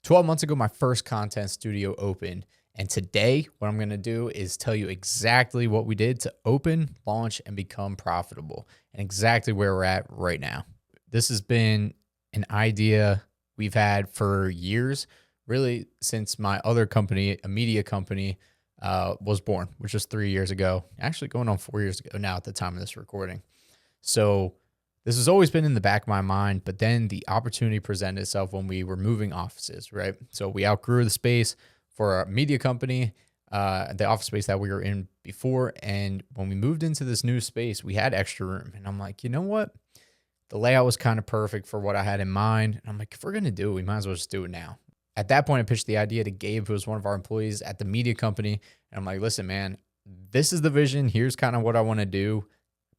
12 months ago, my first content studio opened. And today, what I'm going to do is tell you exactly what we did to open, launch, and become profitable, and exactly where we're at right now. This has been an idea we've had for years, really since my other company, a media company, was born, which was 3 years ago, actually going on 4 years ago now at the time of this recording. So this has always been in the back of my mind, but then the opportunity presented itself when we were moving offices, right? So we outgrew the space for our media company, the office space that we were in before. And when we moved into this new space, we had extra room. And I'm like, you know what? The layout was kind of perfect for what I had in mind. And I'm like, if we're going to do it, we might as well just do it now. At that point, I pitched the idea to Gabe, who was one of our employees at the media company. And I'm like, listen, man, this is the vision. Here's kind of what I want to do,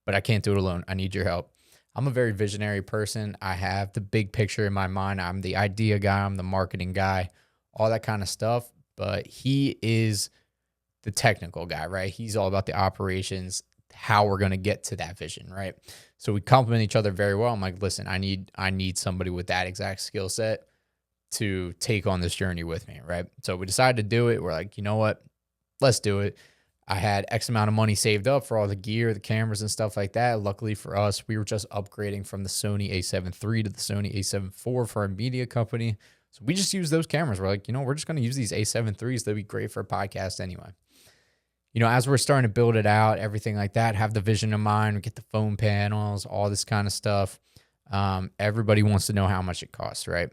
but I can't do it alone. I need your help. I'm a very visionary person. I have the big picture in my mind. I'm the idea guy. I'm the marketing guy, all that kind of stuff. But he is the technical guy, right? He's all about the operations, how we're going to get to that vision, right? So we complement each other very well. I'm like, listen, I need somebody with that exact skill set to take on this journey with me, right? So we decided to do it. We're like, you know what? Let's do it. I had X amount of money saved up for all the gear, the cameras and stuff like that. Luckily for us, we were just upgrading from the Sony a7 III to the Sony a7 IV for our media company. So we just use those cameras. We're like, we're just going to use these a7 IIIs. They'll be great for a podcast anyway. As we're starting to build it out, everything like that, have the vision in mind, we get the phone panels, all this kind of stuff. Everybody wants to know how much it costs, right?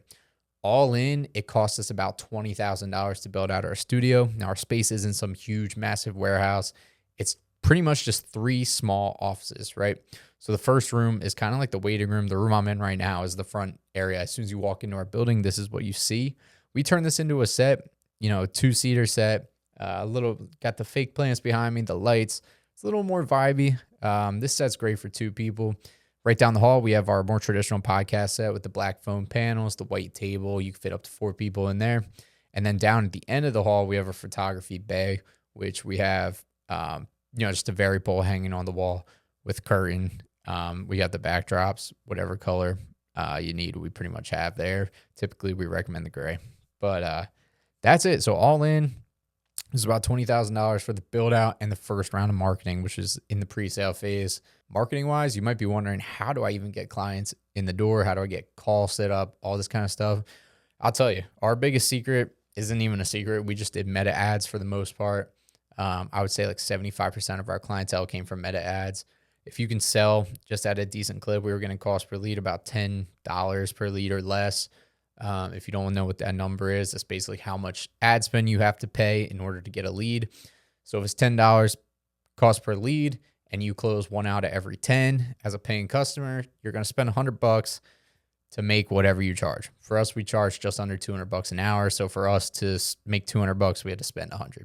All in, it cost us about $20,000 to build out our studio. Now, our space isn't some huge, massive warehouse. It's pretty much just 3 small offices, right? So the first room is kind of like the waiting room. The room I'm in right now is the front area. As soon as you walk into our building, this is what you see. We turned this into a set, a 2-seater set. Got the fake plants behind me, the lights. It's a little more vibey. This set's great for 2 people. Right down the hall, we have our more traditional podcast set with the black foam panels, the white table. You can fit up to 4 people in there. And then down at the end of the hall, we have a photography bay, which we have, just a very pole hanging on the wall with curtain. We got the backdrops, whatever color you need, we pretty much have there. Typically, we recommend the gray. But that's it. So all in, it's about $20,000 for the build out and the first round of marketing, which is in the pre-sale phase. Marketing wise, you might be wondering, how do I even get clients in the door? How do I get calls set up? All this kind of stuff. I'll tell you, our biggest secret isn't even a secret. We just did meta ads for the most part. I would say like 75% of our clientele came from meta ads. If you can sell just at a decent clip, we were getting cost per lead about $10 per lead or less. If you don't know what that number is, that's basically how much ad spend you have to pay in order to get a lead. So if it's $10 cost per lead and you close 1 out of every 10 as a paying customer, you're going to spend $100 to make whatever you charge. For us, we charge just under $200 an hour. So for us to make $200, we had to spend $100,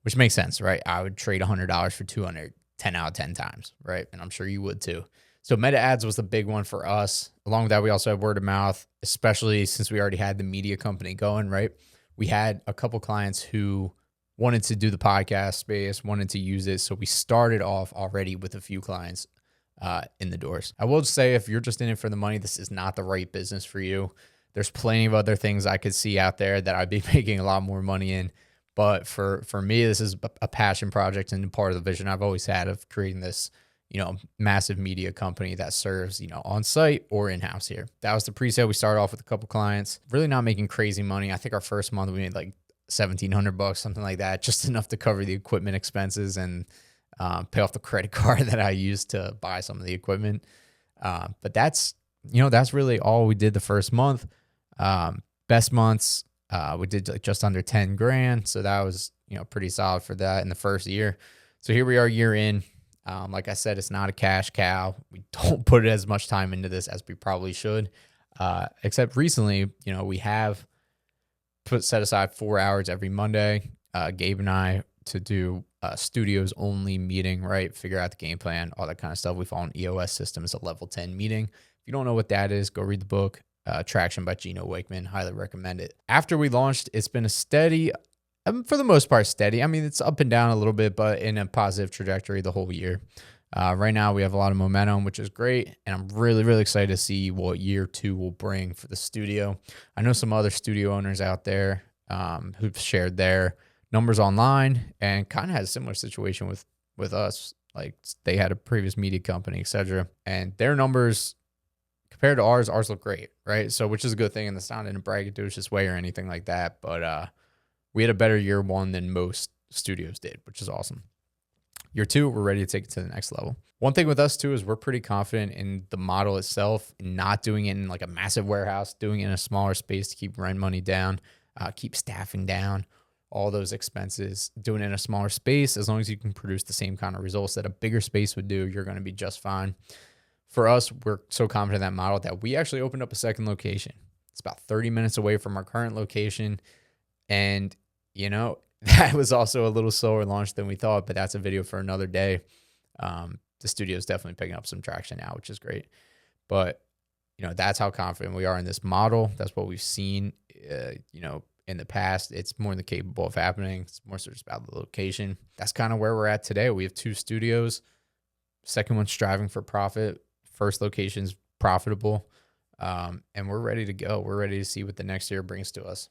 which makes sense, right? I would trade $100 for 200 10 out of 10 times, right? And I'm sure you would too. So meta ads was the big one for us. Along with that, we also had word of mouth, especially since we already had the media company going, right? We had a couple clients who wanted to do the podcast space, wanted to use it. So we started off already with a few clients in the doors. I will say, if you're just in it for the money, this is not the right business for you. There's plenty of other things I could see out there that I'd be making a lot more money in. But for me, this is a passion project and part of the vision I've always had of creating this, massive media company that serves, on site or in-house here. That was the pre-sale. We started off with a couple clients, really not making crazy money. I think our first month we made like $1,700, something like that, just enough to cover the equipment expenses and pay off the credit card that I used to buy some of the equipment. But that's really all we did the first month. Best months, we did like just under 10 grand. So that was, pretty solid for that in the first year. So here we are, year in. Like I said, it's not a cash cow. We don't put as much time into this as we probably should. Except recently, we have set aside 4 hours every Monday, Gabe and I, to do a studios only meeting, right? Figure out the game plan, all that kind of stuff. We follow an EOS system. It's a level 10 meeting. If you don't know what that is, go read the book, Traction by Gino Wickman. Highly recommend it. After we launched, it's been a steady, for the most part, steady. I mean, it's up and down a little bit, but in a positive trajectory the whole year. Right now, we have a lot of momentum, which is great. And I'm really, really excited to see what year 2 will bring for the studio. I know some other studio owners out there who've shared their numbers online and kind of had a similar situation with us. Like they had a previous media company, etc. And their numbers compared to ours look great, right? So, which is a good thing. And it's not in a braggadocious way or anything like that. But we had a better year 1 than most studios did, which is awesome. Year 2, we're ready to take it to the next level. One thing with us too is we're pretty confident in the model itself, not doing it in like a massive warehouse, doing it in a smaller space to keep rent money down, keep staffing down, all those expenses. Doing it in a smaller space, as long as you can produce the same kind of results that a bigger space would do, you're going to be just fine. For us, we're so confident in that model that we actually opened up a second location. It's about 30 minutes away from our current location. And, you know, that was also a little slower launch than we thought, but that's a video for another day. The studio is definitely picking up some traction now, which is great. But, you know, that's how confident we are in this model. That's what we've seen, in the past. It's more than capable of happening. It's more so just about the location. That's kind of where we're at today. We have 2 studios. Second one's striving for profit. First location's profitable. And we're ready to go. We're ready to see what the next year brings to us.